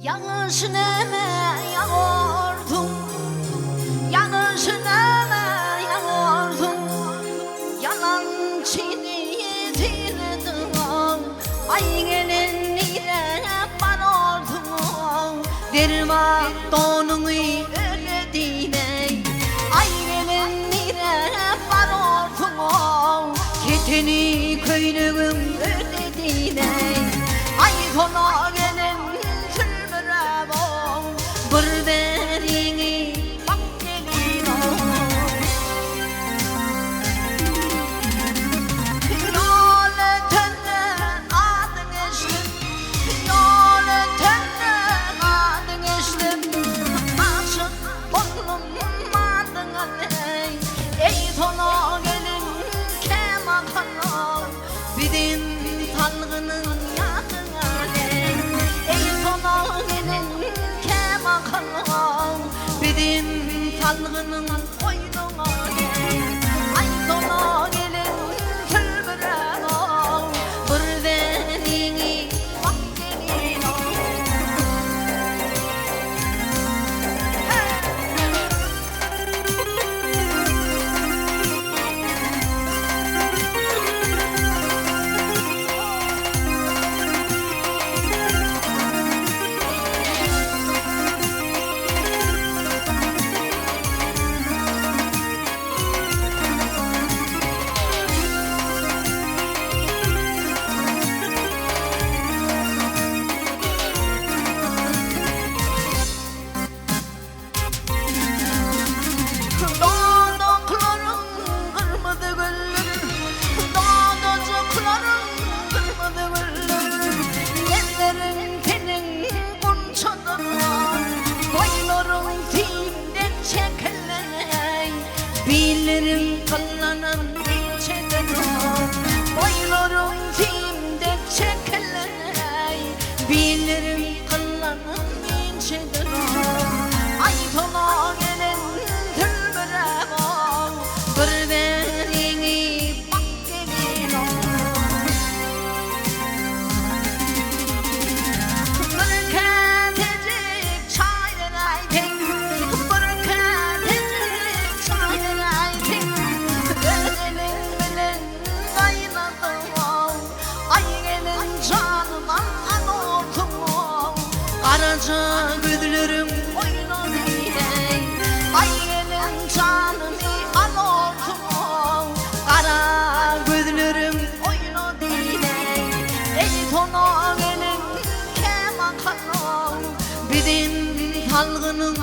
Yağışıneme yağordum, yağışıneme yağordum. Yalan çiğnedim, ay gelin nire varordum. Derma donunu öyle dine, ay gelin nire varordum. Keteni köylüğüm öyle dine, ay kola gelin bir derini bak gelin yol ötenden adın geçtim, yol ötenden adın geçtim. Aşık oldum adın ey, ey tola gelin kemakanım. Bizim talgının yakın ey, ey tola gelin kemakanım. Bizim talgının koynuna ay tola gelin külbüreğim. Bir derini bak gelin bilirim kallanan içeden, boylarım filmde çekilen. Bilirim kallanan içeden, ay tola gelen tülbüreğim. Bir derini bak gelin bir kedicik çaydan ayten, bir kedicik çaydan ayten. Ödenin bilen kaynadım, ay gelin canıma anordum. Karaca gözlerim oynar ey, ay gelin canımı anordum. Kara gözlerim oynar ey, ey tola gelin kemakanım. Bizim talgının